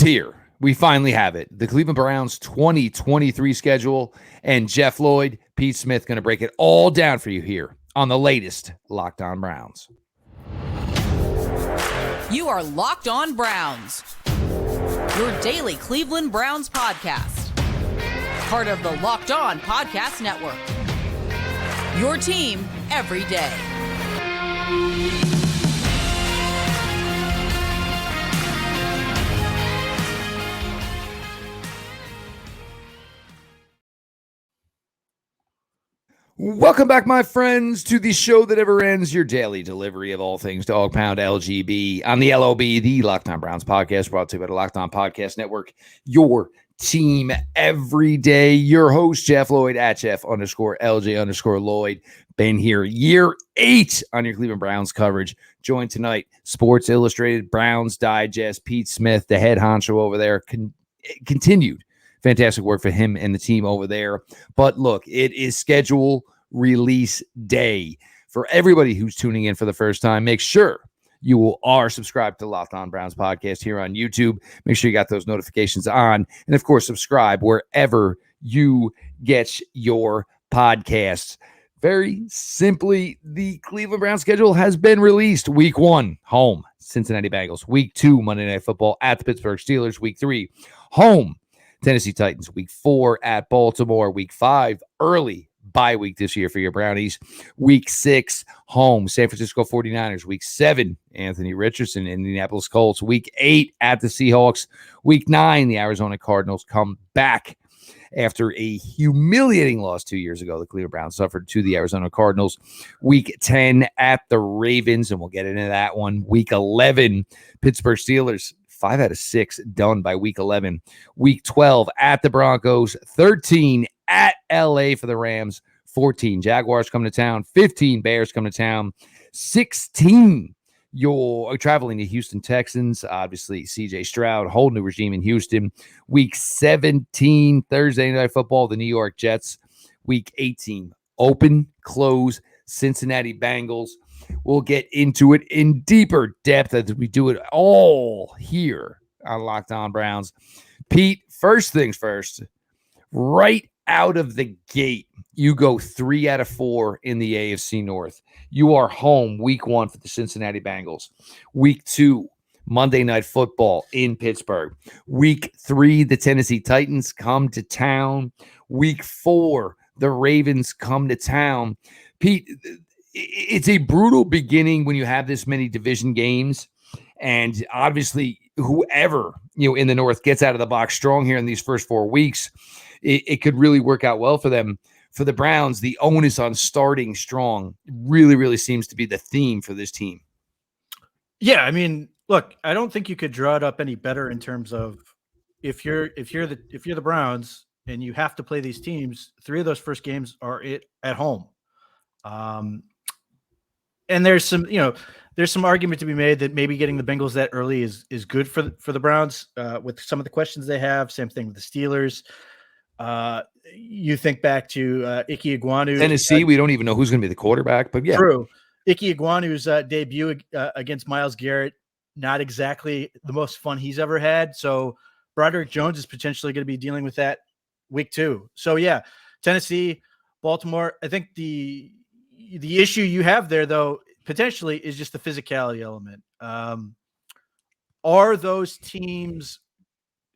here. We finally have it. The Cleveland Browns 2023 schedule, and Jeff Lloyd, Pete Smith going to break it all down for you here on the latest Locked On Browns. You are Locked On Browns, your daily Cleveland Browns podcast. Part of the Locked On Podcast Network, your team every day. Welcome back, my friends, to the show that never ends, your daily delivery of all things Dog Pound LGB on the LOB, the Locked On Browns podcast, brought to you by the Locked On Podcast Network, your team every day. Your host, Jeff Lloyd, at Jeff_LJ_Lloyd. Been here year 8 on your Cleveland Browns coverage. Joined tonight, Sports Illustrated, Browns Digest, Pete Smith, the head honcho over there, continued. Fantastic work for him and the team over there. But look, it is schedule release day. For everybody who's tuning in for the first time, make sure you are subscribed to Locked On Browns podcast here on YouTube. Make sure you got those notifications on. And of course, subscribe wherever you get your podcasts. Very simply, the Cleveland Browns schedule has been released. Week 1, home, Cincinnati Bengals. Week 2, Monday Night Football at the Pittsburgh Steelers. Week 3, home, Tennessee Titans. Week 4 at Baltimore. Week 5, early bye week this year for your Brownies. Week 6, home, San Francisco 49ers. Week 7, Anthony Richardson, Indianapolis Colts. Week 8 at the Seahawks. Week 9, the Arizona Cardinals come back after a humiliating loss 2 years ago. The Cleveland Browns suffered to the Arizona Cardinals. Week 10 at the Ravens, and we'll get into that one. Week 11, Pittsburgh Steelers. 5 out of 6 done by week 11. Week 12 at the Broncos. 13 at LA for the Rams. 14 Jaguars come to town. 15 Bears come to town. 16 you're traveling to Houston Texans. Obviously, CJ Stroud, whole new regime in Houston. Week 17 Thursday Night Football, the New York Jets. Week 18 open, close, Cincinnati Bengals. We'll get into it in deeper depth as we do it all here on Locked On Browns. Pete, first things first, right out of the gate, you go 3 out of 4 in the AFC North. You are home week 1 for the Cincinnati Bengals. Week 2, Monday Night Football in Pittsburgh. Week 3, the Tennessee Titans come to town. Week 4, the Ravens come to town. Pete, it's a brutal beginning when you have this many division games, and obviously whoever in the North gets out of the box strong here in these first 4 weeks, it could really work out well for them. For the Browns, the onus on starting strong really, really seems to be the theme for this team. Yeah, I mean, look, I don't think you could draw it up any better in terms of if you're the Browns and you have to play these teams, 3 of those first games are at home. And there's some argument to be made that maybe getting the Bengals that early is good for the Browns with some of the questions they have. Same thing with the Steelers. You think back to Ike Eguanu's Tennessee. We don't even know who's going to be the quarterback, but yeah, true. Ike Eguanu's debut against Myles Garrett, not exactly the most fun he's ever had. So Broderick Jones is potentially going to be dealing with that week 2. So yeah, Tennessee, Baltimore. I think the issue you have there, though, potentially is just the physicality element. Are those teams,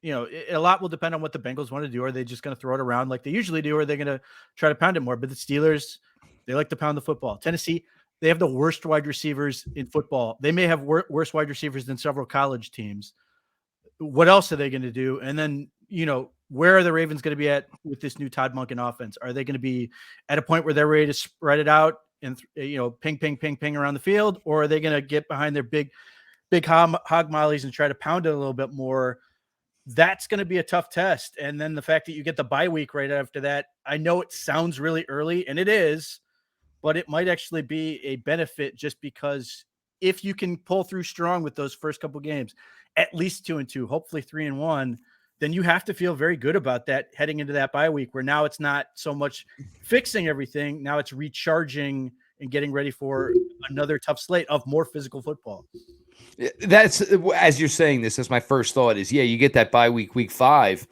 a lot will depend on what the Bengals want to do. Are they just going to throw it around like they usually do? Or are they going to try to pound it more? But the Steelers, they like to pound the football. Tennessee, they have the worst wide receivers in football. They may have worse wide receivers than several college teams. What else are they going to do? And then, where are the Ravens going to be at with this new Todd Monken offense? Are they going to be at a point where they're ready to spread it out and, ping, ping, ping, ping around the field? Or are they going to get behind their big hog mollies and try to pound it a little bit more? That's going to be a tough test. And then the fact that you get the bye week right after that, I know it sounds really early, and it is, but it might actually be a benefit just because if you can pull through strong with those first couple games, at least 2-2, hopefully 3-1, then you have to feel very good about that heading into that bye week where now it's not so much fixing everything. Now it's recharging and getting ready for another tough slate of more physical football. That's, as you're saying this, that's my first thought is, yeah, you get that bye week, week 5,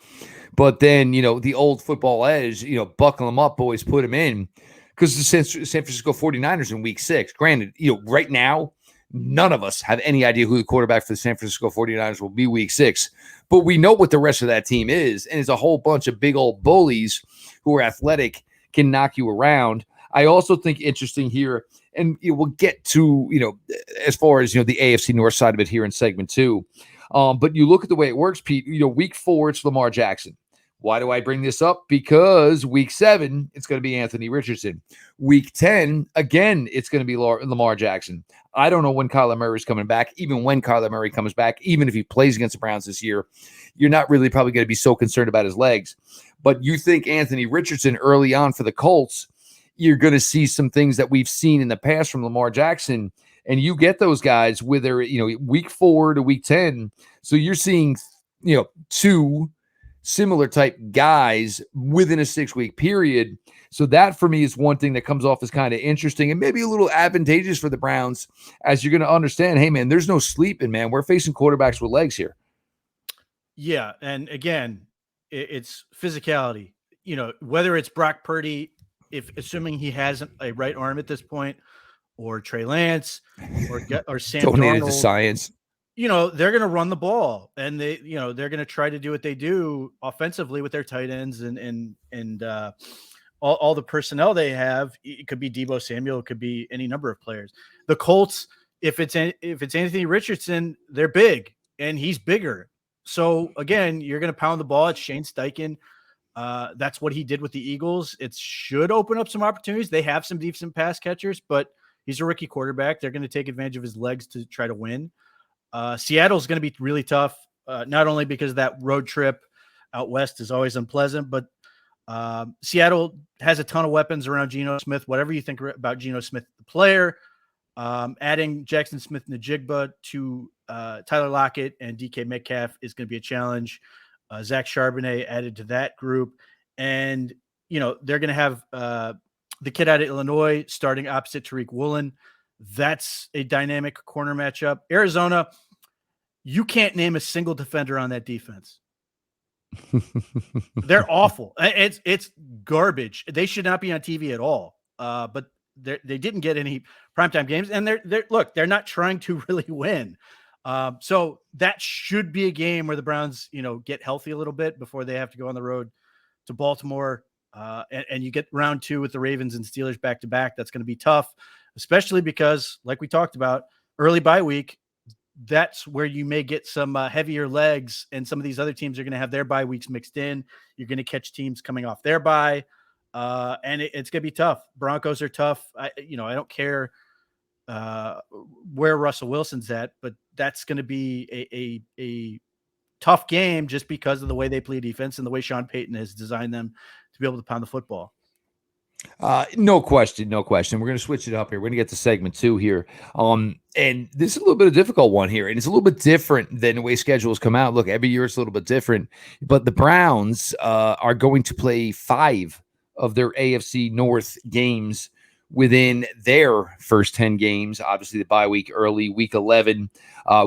but then, the old football edge, buckle them up, boys, put them in, because the San Francisco 49ers in week 6, granted, right now, none of us have any idea who the quarterback for the San Francisco 49ers will be week 6, but we know what the rest of that team is, and it's a whole bunch of big old bullies who are athletic, can knock you around. I also think interesting here, and we'll get to, as far as, the AFC North side of it here in segment 2. But you look at the way it works, Pete, week 4, it's Lamar Jackson. Why do I bring this up? Because week 7, it's going to be Anthony Richardson. Week 10, again, it's going to be Lamar Jackson. I don't know when Kyler Murray's coming back. Even when Kyler Murray comes back, even if he plays against the Browns this year, you're not really probably going to be so concerned about his legs. But you think Anthony Richardson early on for the Colts, you're going to see some things that we've seen in the past from Lamar Jackson, and you get those guys with their, week 4 to week 10. So you're seeing, 2 similar type guys within a 6-week period. So that for me is one thing that comes off as kind of interesting and maybe a little advantageous for the Browns, as you're going to understand, hey man, there's no sleeping, man. We're facing quarterbacks with legs here. Yeah. And again, it's physicality, whether it's Brock Purdy, assuming he has a right arm at this point, or Trey Lance or Sam donated Darnold, to science. They're going to run the ball, and they're going to try to do what they do offensively with their tight ends and all the personnel they have. It could be Deebo Samuel, it could be any number of players. The Colts, if it's Anthony Richardson, they're big and he's bigger. So again, you're going to pound the ball. It's Shane Steichen. That's what he did with the Eagles. It should open up some opportunities. They have some decent pass catchers, but he's a rookie quarterback. They're going to take advantage of his legs to try to win. Seattle's going to be really tough, not only because that road trip out west is always unpleasant, but Seattle has a ton of weapons around Geno Smith. Whatever you think about Geno Smith, the player, adding Jackson Smith-Njigba to Tyler Lockett and DK Metcalf is going to be a challenge. Zach Charbonnet added to that group. And, they're going to have the kid out of Illinois starting opposite Tariq Woolen. That's a dynamic corner matchup. Arizona, you can't name a single defender on that defense. They're awful. It's garbage. They should not be on TV at all. But they didn't get any primetime games, and they're not trying to really win. So that should be a game where the Browns, get healthy a little bit before they have to go on the road to Baltimore. And you get round 2 with the Ravens and Steelers back to back. That's going to be tough, especially because, like we talked about, early bye week, that's where you may get some heavier legs, and some of these other teams are going to have their bye weeks mixed in. You're going to catch teams coming off their bye, and it's going to be tough. Broncos are tough. I don't care where Russell Wilson's at, but that's going to be a tough game just because of the way they play defense and the way Sean Payton has designed them to be able to pound the football. No question. We're going to switch it up here. We're going to get to segment 2 here. And this is a little bit of a difficult one here, and it's a little bit different than the way schedules come out. Look, every year it's a little bit different, but the Browns are going to play 5 of their AFC North games within their first 10 games. Obviously, the bye week early, week 11,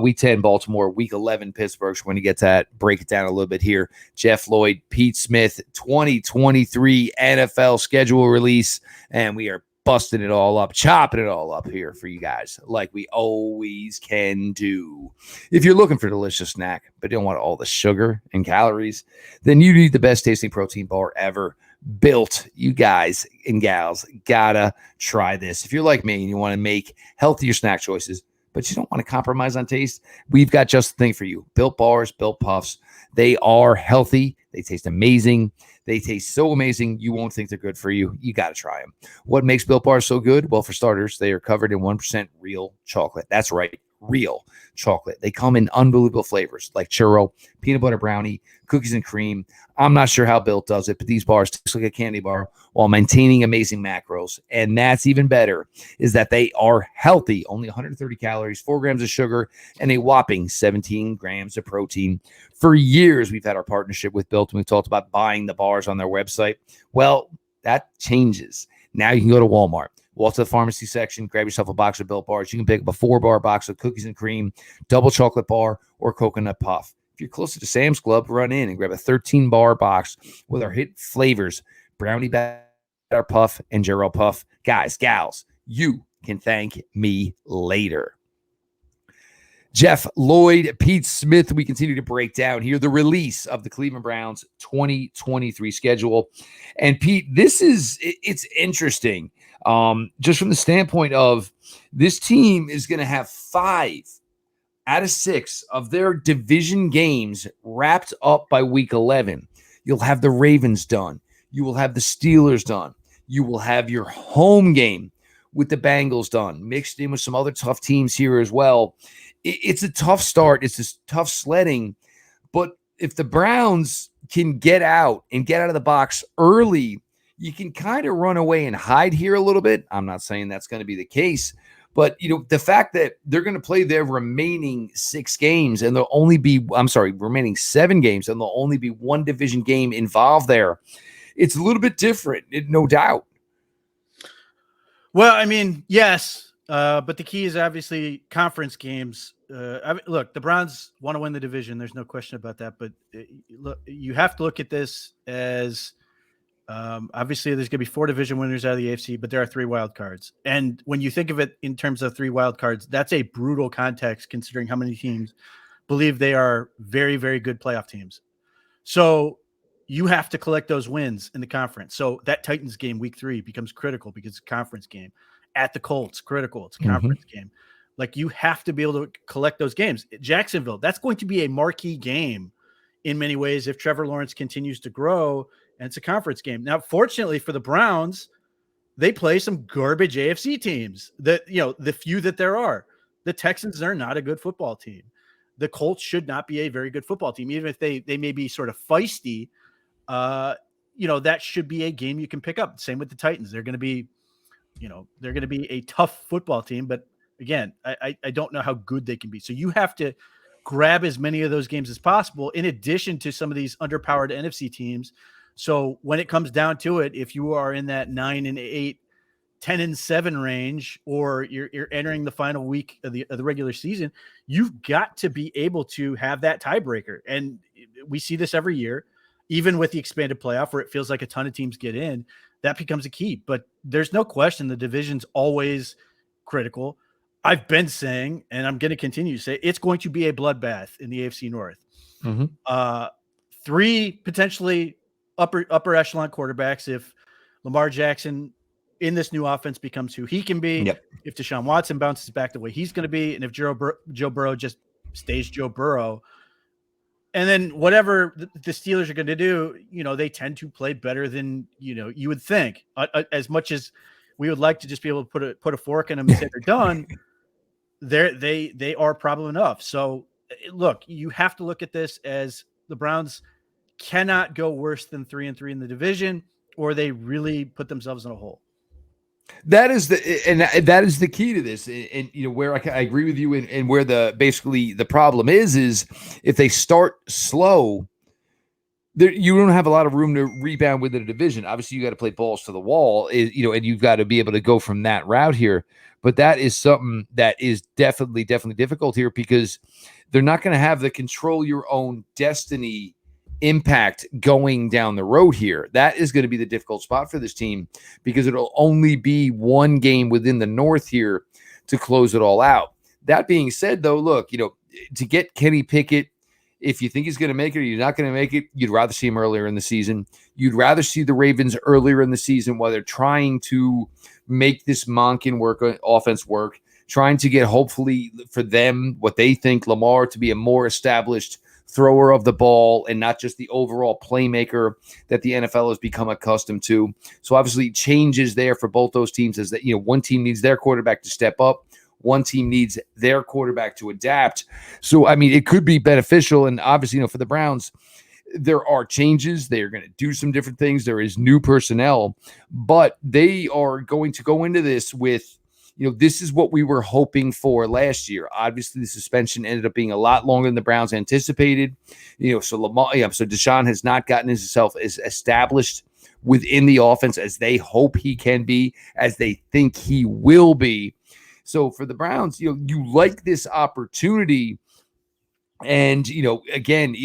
week 10, Baltimore, week 11, Pittsburgh. So we're going to get to that, break it down a little bit here. Jeff Lloyd, Pete Smith, 2023 NFL schedule release, and we are busting it all up, chopping it all up here for you guys, like we always can do. If you're looking for a delicious snack, but don't want all the sugar and calories, then you need the best tasting protein bar ever. Built. You guys and gals gotta try this. If you're like me and you want to make healthier snack choices, but you don't want to compromise on taste, we've got just the thing for you. Built bars, Built puffs. They are healthy. They taste amazing. They taste so amazing, you won't think they're good for you. You got to try them. What makes Built bars so good? Well, for starters, they are covered in 1% real chocolate. That's right, real chocolate. They come in unbelievable flavors like churro, peanut butter brownie, cookies and cream. I'm not sure how Built does it, but these bars taste like a candy bar while maintaining amazing macros. And that's even better, is that they are healthy. Only 130 calories, 4 grams of sugar, and a whopping 17 grams of protein. For years, we've had our partnership with Built, and we've talked about buying the bars on their website. Well, that changes. Now you can go to Walmart, walk to the pharmacy section, grab yourself a box of Built Bars. You can pick up a 4-bar box of cookies and cream, double chocolate bar, or coconut puff. If you're closer to Sam's Club, run in and grab a 13-bar box with our hit flavors, Brownie Batter Puff and Gerald Puff. Guys, gals, you can thank me later. Jeff Lloyd, Pete Smith, we continue to break down here the release of the Cleveland Browns 2023 schedule. And Pete, it's interesting. Just from the standpoint of this team is going to have 5 out of 6 of their division games wrapped up by week 11. You'll have the Ravens done. You will have the Steelers done. You will have your home game with the Bengals done, mixed in with some other tough teams here as well. It's a tough start. It's just tough sledding. But if the Browns can get out of the box early, you can kind of run away and hide here a little bit. I'm not saying that's going to be the case. But, the fact that they're going to play their remaining 6 games and remaining 7 games, and there'll only be one division game involved there, it's a little bit different, no doubt. Well, I mean, yes. But the key is obviously conference games. Look, the Browns want to win the division. There's no question about that. But look, you have to look at this as obviously there's going to be 4 division winners out of the AFC, but there are 3 wild cards. And when you think of it in terms of 3 wild cards, that's a brutal context considering how many teams believe they are very, very good playoff teams. So you have to collect those wins in the conference. So that Titans game week 3 becomes critical because it's a conference game. At the Colts, critical. It's a conference game. Like, you have to be able to collect those games. Jacksonville, that's going to be a marquee game in many ways if Trevor Lawrence continues to grow, and it's a conference game. Now, fortunately for the Browns, they play some garbage AFC teams that, the few that there are. The Texans are not a good football team. The Colts should not be a very good football team, even if they may be sort of feisty. That should be a game you can pick up. Same with the Titans. They're going to be a tough football team, but again, I don't know how good they can be. So you have to grab as many of those games as possible in addition to some of these underpowered NFC teams. So when it comes down to it, if you are in that 9-8, 10-7 range, or you're entering the final week of the regular season, you've got to be able to have that tiebreaker. And we see this every year, even with the expanded playoff where it feels like a ton of teams get in. That becomes a key, but there's no question the division's always critical. I've been saying, and I'm going to continue to say, it's going to be a bloodbath in the AFC North. 3 potentially upper echelon quarterbacks if Lamar Jackson in this new offense becomes who he can be. Yep. If Deshaun Watson bounces back the way he's going to be, and if Joe Burrow just stays Joe Burrow. And then whatever the Steelers are going to do, they tend to play better than, you would think. As much as we would like to just be able to put a fork in them and say they're done, they are problem enough. So, look, you have to look at this as the Browns cannot go worse than 3-3 in the division, or they really put themselves in a hole. That is the key to this, and where I agree with you, and where the problem is if they start slow, you don't have a lot of room to rebound within a division. Obviously, you got to play balls to the wall, and you've got to be able to go from that route here. But that is something that is definitely difficult here, because they're not going to have the control your own destiny impact going down the road here. That is going to be the difficult spot for this team, because it'll only be one game within the North here to close it all out. That being said, though, look, to get Kenny Pickett, if you think he's going to make it or you're not going to make it, you'd rather see him earlier in the season. You'd rather see the Ravens earlier in the season while they're trying to make this Monken offense work, trying to get, hopefully for them, what they think Lamar to be a more established thrower of the ball and not just the overall playmaker that the NFL has become accustomed to. So obviously changes there for both those teams is that, one team needs their quarterback to step up. One team needs their quarterback to adapt. So, I mean, it could be beneficial. And obviously, for the Browns, there are changes. They are going to do some different things. There is new personnel, but they are going to go into this with, this is what we were hoping for last year. Obviously, the suspension ended up being a lot longer than the Browns anticipated. So Deshaun has not gotten himself as established within the offense as they hope he can be, as they think he will be. So for the Browns, you like this opportunity. And, again,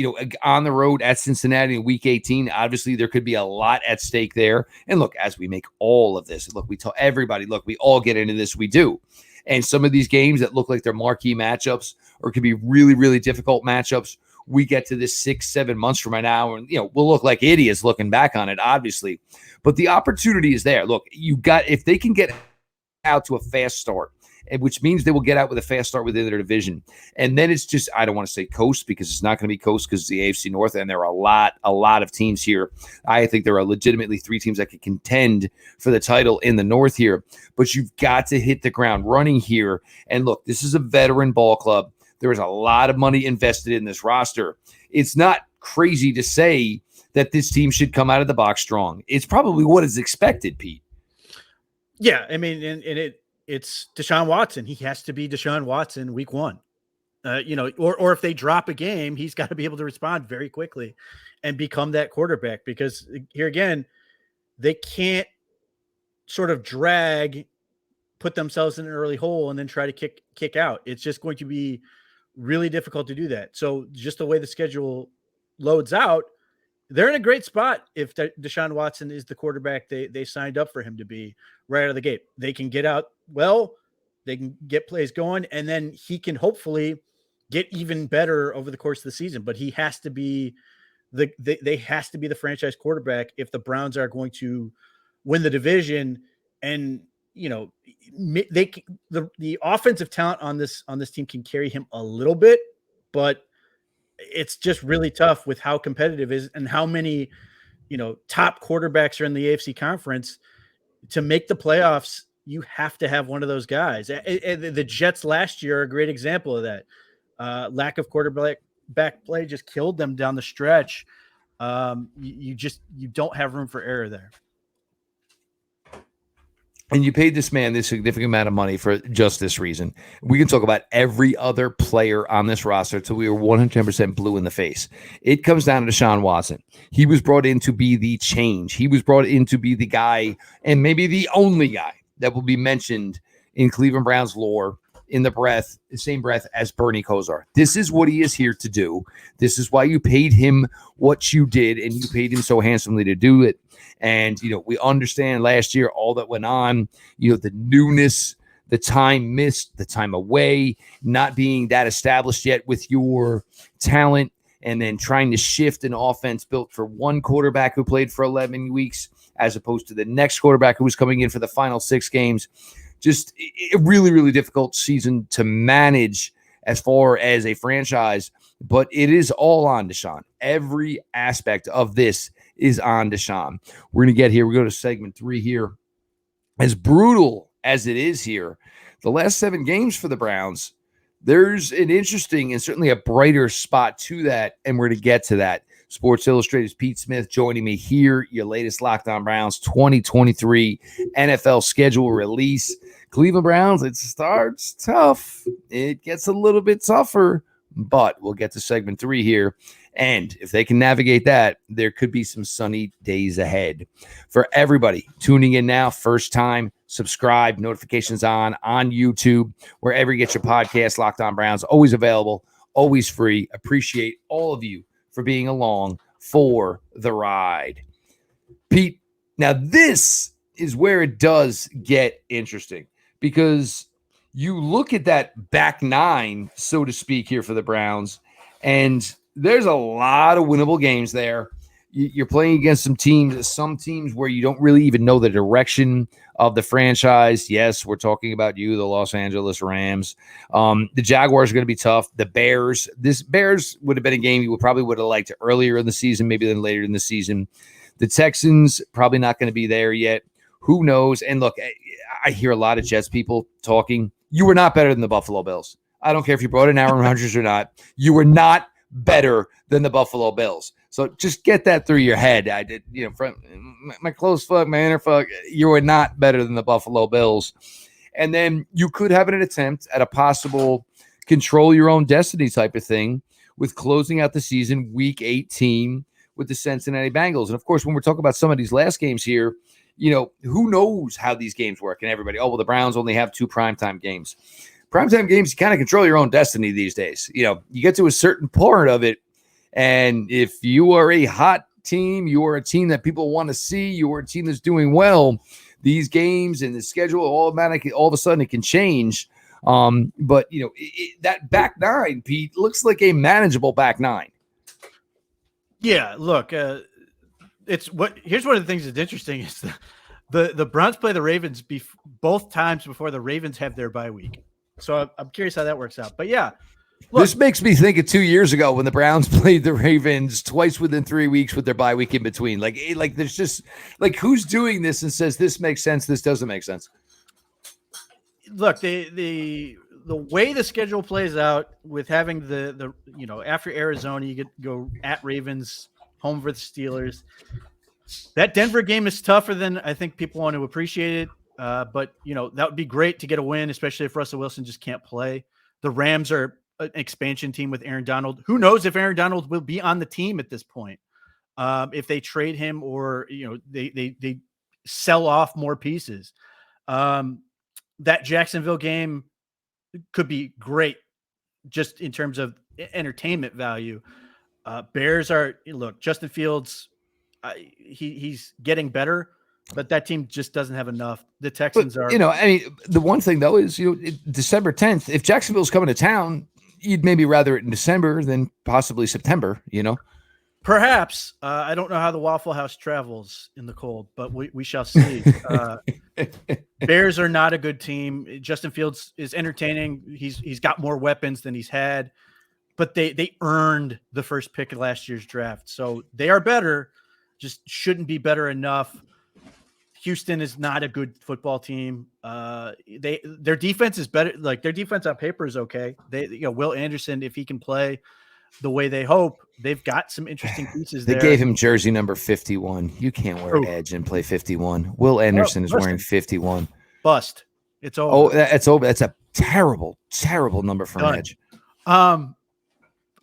on the road at Cincinnati in week 18, obviously there could be a lot at stake there. And look, as we make all of this, look, we tell everybody, look, we all get into this. We do. And some of these games that look like they're marquee matchups or could be really, really difficult matchups, we get to this 6-7 months from now and, we'll look like idiots looking back on it, obviously. But the opportunity is there. Look, if they can get out to a fast start, which means they will get out with a fast start within their division. And then it's just, I don't want to say coast because it's not going to be coast because it's the AFC North, and there are a lot of teams here. I think there are legitimately 3 teams that could contend for the title in the North here. But you've got to hit the ground running here. And look, this is a veteran ball club. There is a lot of money invested in this roster. It's not crazy to say that this team should come out of the box strong. It's probably what is expected, Pete. Yeah, I mean, and it's Deshaun Watson. He has to be Deshaun Watson week 1. Or if they drop a game, he's got to be able to respond very quickly and become that quarterback, because here again, they can't sort of put themselves in an early hole and then try to kick out. It's just going to be really difficult to do that. So just the way the schedule loads out, they're in a great spot if Deshaun Watson is the quarterback they signed up for him to be right out of the gate. They can get out well, they can get plays going, and then he can hopefully get even better over the course of the season. But he has to be they has to be the franchise quarterback if the Browns are going to win the division. And the offensive talent on this team can carry him a little bit, but it's just really tough with how competitive it is and how many, top quarterbacks are in the AFC conference. To make the playoffs, you have to have one of those guys. The Jets last year are a great example of that. Lack of quarterback play just killed them down the stretch. You don't have room for error there. And you paid this man this significant amount of money for just this reason. We can talk about every other player on this roster until we were 110% blue in the face. It comes down to Deshaun Watson. He was brought in to be the change. He was brought in to be the guy, and maybe the only guy, that will be mentioned in Cleveland Browns lore in the same breath as Bernie Kosar. This is what he is here to do. This is why you paid him what you did, and you paid him so handsomely to do it. And, we understand last year all that went on, the newness, the time missed, the time away, not being that established yet with your talent, and then trying to shift an offense built for one quarterback who played for 11 weeks as opposed to the next quarterback who was coming in for the final 6 games. Just a really, really difficult season to manage as far as a franchise, but it is all on Deshaun. Every aspect of this is on Deshaun. We're going to get here. We go to segment 3 here. As brutal as it is here, the last 7 games for the Browns, there's an interesting and certainly a brighter spot to that, and we're going to get to that. Sports Illustrated's Pete Smith joining me here. Your latest Locked On Browns 2023 NFL schedule release. Cleveland Browns, it starts tough. It gets a little bit tougher, but we'll get to segment 3 here. And if they can navigate that, there could be some sunny days ahead. For everybody tuning in now, first time, subscribe, notifications on YouTube, wherever you get your podcast. Locked On Browns, always available, always free. Appreciate all of you for being along for the ride. Pete, now this is where it does get interesting, because you look at that back 9, so to speak, here for the Browns, and there's a lot of winnable games there. You're playing against some teams where you don't really even know the direction of the franchise. Yes, we're talking about the Los Angeles Rams. The Jaguars are going to be tough. The Bears. This Bears would have been a game you would have liked earlier in the season, maybe then later in the season. The Texans, probably not going to be there yet. Who knows? And look, I hear a lot of Jets people talking. You were not better than the Buffalo Bills. I don't care if you brought in Aaron Rodgers or not. You were not better than the Buffalo Bills. So just get that through your head. I did, from my close fuck, my inner fuck, you are not better than the Buffalo Bills. And then you could have an attempt at a possible control your own destiny type of thing with closing out the season week 18 with the Cincinnati Bengals. And of course, when we're talking about some of these last games here, you know, who knows how these games work? And everybody, oh, well, the Browns only have 2 primetime games. Primetime games, you kind of control your own destiny these days. You know, you get to a certain part of it, and if you are a hot team, you are a team that people want to see, you are a team that's doing well, these games and the schedule automatically, all of a sudden, it can change. But, you know, that back 9, Pete, looks like a manageable back 9. Yeah, look, here's one of the things that's interesting is the Browns play the Ravens both times before the Ravens have their bye week. So I'm curious how that works out. But yeah, look, this makes me think of 2 years ago when the Browns played the Ravens twice within 3 weeks with their bye week in between. Like there's just like, who's doing this and says this makes sense, this doesn't make sense. Look, the way the schedule plays out with having the you know, after Arizona, you get go at Ravens, home for the Steelers. That Denver game is tougher than I think people want to appreciate it. But, you know, that would be great to get a win, especially if Russell Wilson just can't play. The Rams are an expansion team with Aaron Donald. Who knows if Aaron Donald will be on the team at this point? If they trade him or, you know, they sell off more pieces. That Jacksonville game could be great just in terms of entertainment value. Bears look, Justin Fields, he's getting better, but that team just doesn't have enough. The Texans are, you know, I mean, the one thing though is, you know, December 10th, if Jacksonville's coming to town, you'd maybe rather it in December than possibly September, you know? Perhaps. I don't know how the Waffle House travels in the cold, but we shall see. Bears are not a good team. Justin Fields is entertaining. He's got more weapons than he's had, but they earned the first pick of last year's draft. So they are better, just shouldn't be better enough. Houston is not a good football team. Their defense is better. Like, their defense on paper is okay. You know, Will Anderson, if he can play the way they hope, they've got some interesting pieces there. They gave him jersey number 51. You can't wear edge and play 51. Will Anderson is wearing 51. Bust. It's over. Oh, that's over. That's a terrible, terrible number for an edge.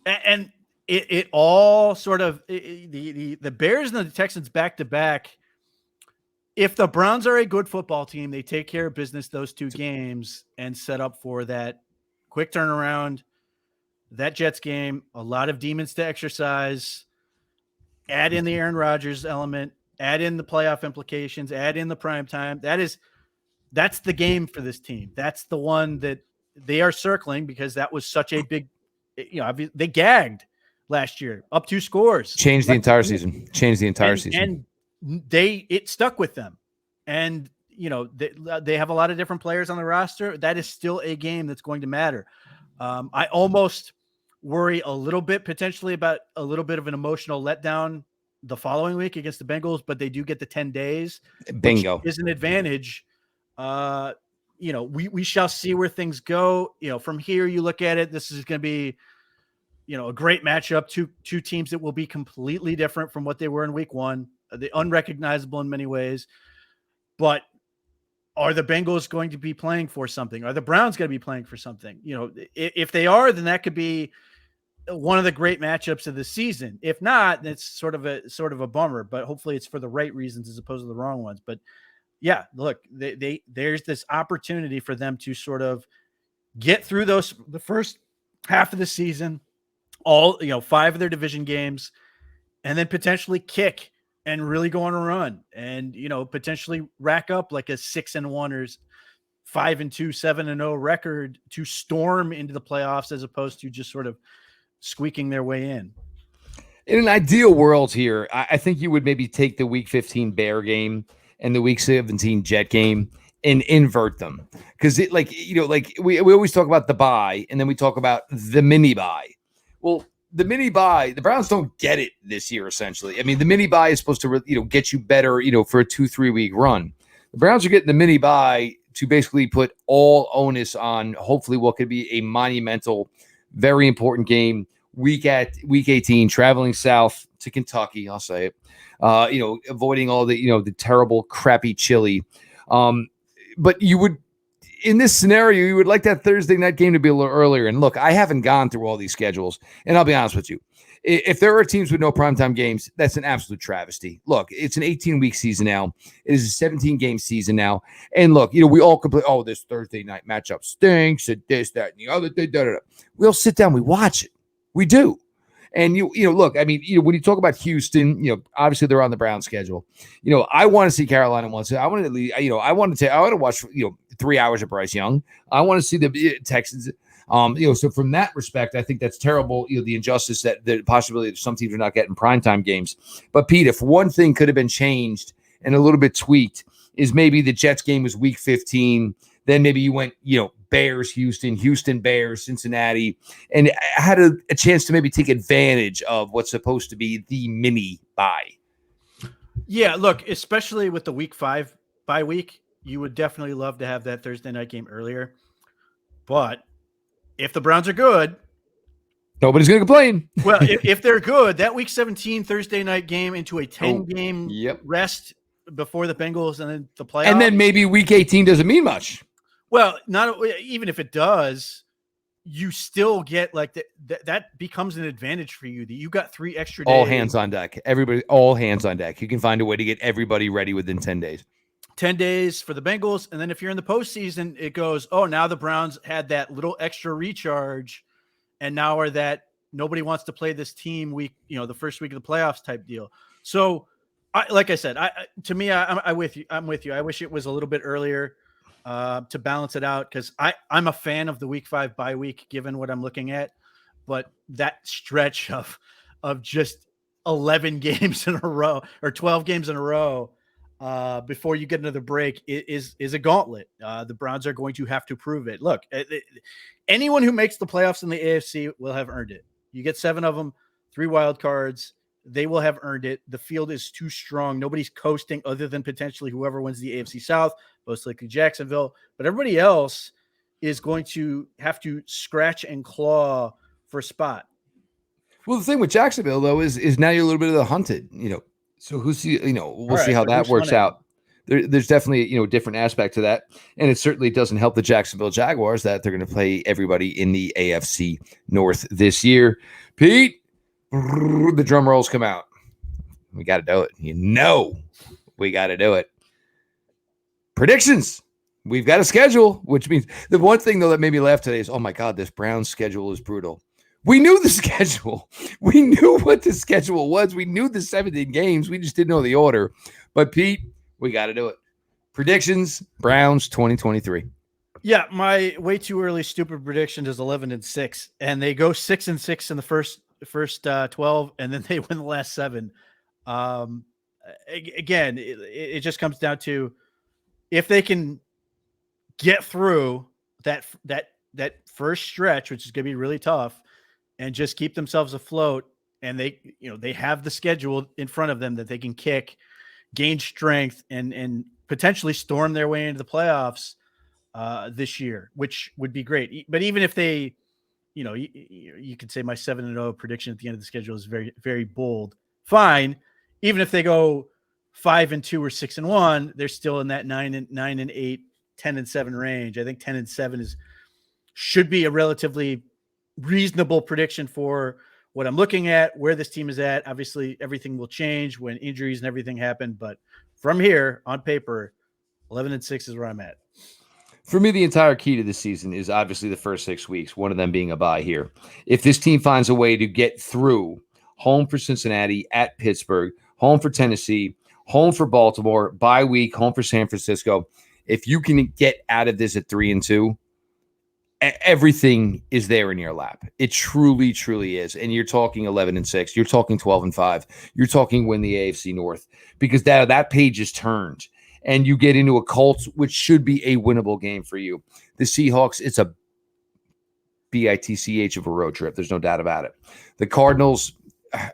And it all sort of the Bears and the Texans back to back. If the Browns are a good football team, they take care of business those 2 games and set up for that quick turnaround. That Jets game, a lot of demons to exercise. Add in the Aaron Rodgers element, add in the playoff implications, add in the prime time. That's the game for this team. That's the one that they are circling because that was such a big, you know, they gagged last year, up 2 scores. Changed the entire season. And it stuck with them. And, you know, they have a lot of different players on the roster. That is still a game that's going to matter. I almost worry a little bit potentially about a little bit of an emotional letdown the following week against the Bengals, but they do get the 10 days. Bingo. Which is an advantage. You know, we shall see where things go. You know, from here, you look at it, this is going to be, you know, a great matchup. Two teams that will be completely different from what they were in week 1. They're unrecognizable in many ways, but are the Bengals going to be playing for something? Are the Browns going to be playing for something? You know, if they are, then that could be one of the great matchups of the season. If not, it's sort of a bummer, but hopefully it's for the right reasons as opposed to the wrong ones. But yeah, look, there's this opportunity for them to sort of get through the first half of the season, all, you know, 5 of their division games, and then potentially kick and really go on a run and, you know, potentially rack up like a 6-1 or 5-2, 7-0 record to storm into the playoffs as opposed to just sort of squeaking their way in. In an ideal world here, I think you would maybe take the week 15 Bear game and the week 17 Jet game and invert them. Because it, like, you know, like we always talk about the bye and then we talk about the mini bye. Well, the mini bye, the Browns don't get it this year, essentially. I mean, the mini bye is supposed to, you know, get you better, you know, for a 2-3 week run. The Browns are getting the mini bye to basically put all onus on hopefully what could be a monumental, very important game week 18, traveling south to Kentucky. I'll say it, you know, avoiding all the, you know, the terrible, crappy chili. But you would, in this scenario, you would like that Thursday night game to be a little earlier. And look, I haven't gone through all these schedules, and I'll be honest with you. if there are teams with no primetime games, that's an absolute travesty. Look, it's an 18-week season now. It is a 17-game season now. And look, we all complain, oh, this Thursday night matchup stinks, and this, that, and the other thing. We all sit down, we watch it. We do. And look, I mean, when you talk about Houston, obviously they're on the Browns schedule. I want to see Carolina once. I want to watch 3 hours of Bryce Young. I want to see the Texans. So from that respect, I think that's terrible. The injustice that the possibility that some teams are not getting primetime games. But Pete, if one thing could have been changed and a little bit tweaked, is maybe the Jets game was week 15. Then maybe you went, Bears, Houston, Bears, Cincinnati, and had a chance to maybe take advantage of what's supposed to be the mini bye. Yeah, look, especially with the week 5 bye week, you would definitely love to have that Thursday night game earlier. But if the Browns are good, nobody's going to complain. Well, if they're good, that week 17 Thursday night game into a 10-game rest before the Bengals and then the playoffs. And then maybe week 18 doesn't mean much. Well, not even if it does, you still get that becomes an advantage for you that you got 3 extra days. All hands on deck. Everybody, all hands on deck. You can find a way to get everybody ready within 10 days. 10 days for the Bengals. And then if you're in the postseason, it goes, oh, now the Browns had that little extra recharge. And now are that nobody wants to play this team week, the first week of the playoffs type deal. So like I said, I'm with you. I wish it was a little bit earlier to balance it out. Cause I'm a fan of the week 5 bye week, given what I'm looking at, but that stretch of just 11 games in a row or 12 games in a row, before you get another break is a gauntlet. The Browns are going to have to prove it. Look, anyone who makes the playoffs in the AFC will have earned it. You get 7 of them, 3 wild cards. They will have earned it. The field is too strong. Nobody's coasting other than potentially whoever wins the AFC South, most likely Jacksonville. But everybody else is going to have to scratch and claw for a spot. Well, the thing with Jacksonville, though, is now you're a little bit of the hunted, So we'll see how that works out. There's definitely, a different aspect to that. And it certainly doesn't help the Jacksonville Jaguars that they're going to play everybody in the AFC North this year. Pete, the drum rolls come out. We got to do it. We got to do it. Predictions. We've got a schedule, which means the one thing, though, that made me laugh today is, oh, my God, this Browns schedule is brutal. We knew the schedule. We knew what the schedule was. We knew the 17 games. We just didn't know the order. But, Pete, we got to do it. Predictions, Browns 2023. Yeah, my way too early stupid prediction is 11-6, and they go 6-6 in the first 12, and then they win the last 7. Again, it just comes down to if they can get through that first stretch, which is going to be really tough, and just keep themselves afloat, and they have the schedule in front of them that they can kick, gain strength, and potentially storm their way into the playoffs this year, which would be great. But even if they, you could say my 7-0 prediction at the end of the schedule is very, very bold. Fine. Even if they go 5-2 or 6-1, they're still in that 9-8, 10-7 range. I think 10-7 should be a relatively reasonable prediction for what I'm looking at, where this team is at. Obviously, everything will change when injuries and everything happen. But from here, on paper, 11-6 is where I'm at. For me, the entire key to this season is obviously the first 6 weeks, one of them being a bye here. If this team finds a way to get through home for Cincinnati, at Pittsburgh, home for Tennessee, home for Baltimore, bye week, home for San Francisco, if you can get out of this at 3-2, everything is there in your lap. It truly, truly is. And you're talking 11-6. You're talking 12-5. You're talking win the AFC North, because that page is turned and you get into a Colts, which should be a winnable game for you. The Seahawks, it's a bitch of a road trip. There's no doubt about it. The Cardinals,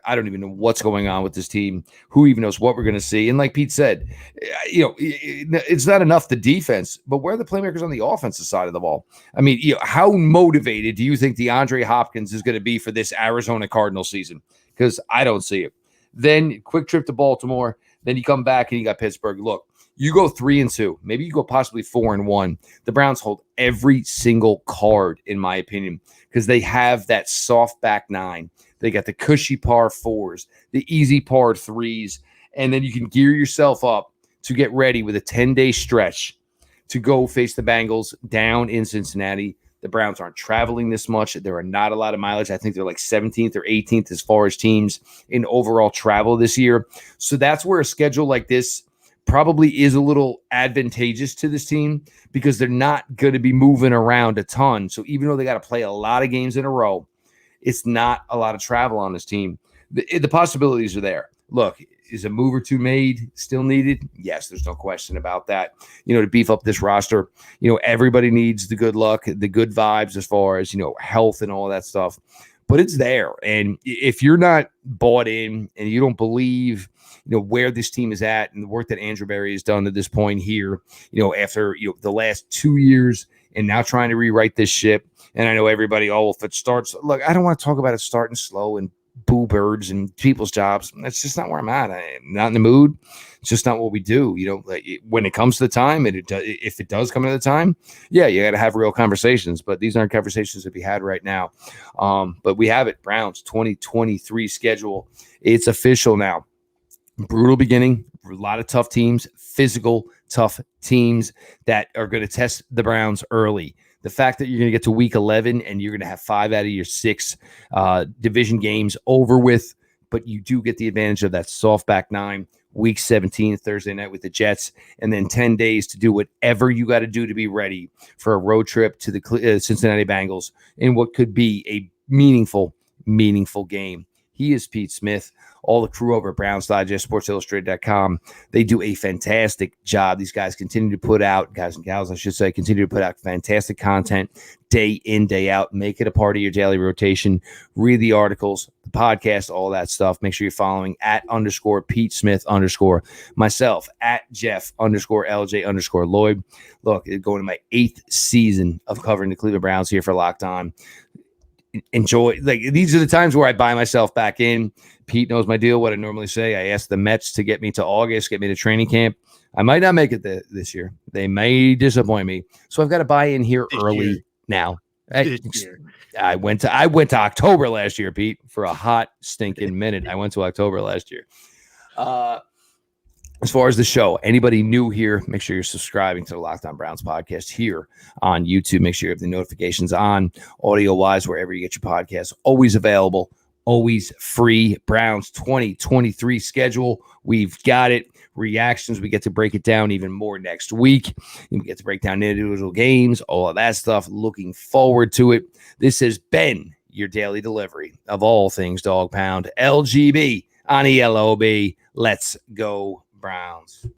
I don't even know what's going on with this team. Who even knows what we're going to see? And like Pete said, it's not enough the defense, but where are the playmakers on the offensive side of the ball? I mean, how motivated do you think DeAndre Hopkins is going to be for this Arizona Cardinal season? Because I don't see it. Then quick trip to Baltimore. Then you come back and you got Pittsburgh. Look, you go 3-2. Maybe you go possibly 4-1. The Browns hold every single card, in my opinion, because they have that soft back nine. They got the cushy par 4s, the easy par 3s, and then you can gear yourself up to get ready with a 10-day stretch to go face the Bengals down in Cincinnati. The Browns aren't traveling this much. There are not a lot of mileage. I think they're like 17th or 18th as far as teams in overall travel this year. So that's where a schedule like this probably is a little advantageous to this team because they're not going to be moving around a ton. So even though they got to play a lot of games in a row, it's not a lot of travel on this team. The possibilities are there. Look, is a move or two made still needed? Yes, there's no question about that. To beef up this roster, everybody needs the good luck, the good vibes as far as, health and all that stuff. But it's there. And if you're not bought in and you don't believe, where this team is at and the work that Andrew Berry has done to this point here, after the last 2 years and now trying to rewrite this ship. And I know everybody, if it starts, look, I don't want to talk about it starting slow and boo birds and people's jobs. That's just not where I'm at. I'm not in the mood. It's just not what we do. When it comes to the time, and if it does come to the time, yeah, you got to have real conversations. But these aren't conversations to be had right now. But we have it. Browns 2023 schedule. It's official now. Brutal beginning. A lot of tough teams, physical, tough teams that are going to test the Browns early. The fact that you're going to get to week 11 and you're going to have 5 out of your 6 division games over with, but you do get the advantage of that soft back 9, week 17, Thursday night with the Jets, and then 10 days to do whatever you got to do to be ready for a road trip to the Cincinnati Bengals in what could be a meaningful game. He is Pete Smith. All the crew over at Browns Digest, SportsIllustrated.com. They do a fantastic job. These guys continue to put out, guys and gals, I should say, continue to put out fantastic content day in, day out. Make it a part of your daily rotation. Read the articles, the podcast, all that stuff. Make sure you're following @_Pete Smith_ myself @Jeff_LJ_Lloyd. Look, going to my 8th season of covering the Cleveland Browns here for Locked On. Enjoy. These are the times where I buy myself back in. Pete knows my deal. What I normally say, I ask the Mets to get me to August, get me to training camp. I might not make it this year. They may disappoint me. So I've got to buy in here early now. I went to October last year, Pete, for a hot stinking minute. I went to October last year. As far as the show, anybody new here, make sure you're subscribing to the Locked On Browns podcast here on YouTube. Make sure you have the notifications on, audio-wise, wherever you get your podcasts. Always available, always free. Browns 2023 schedule. We've got it. Reactions, we get to break it down even more next week. We get to break down individual games, all of that stuff. Looking forward to it. This has been your daily delivery of all things Dog Pound. LGB on ELOB. Let's go Browns.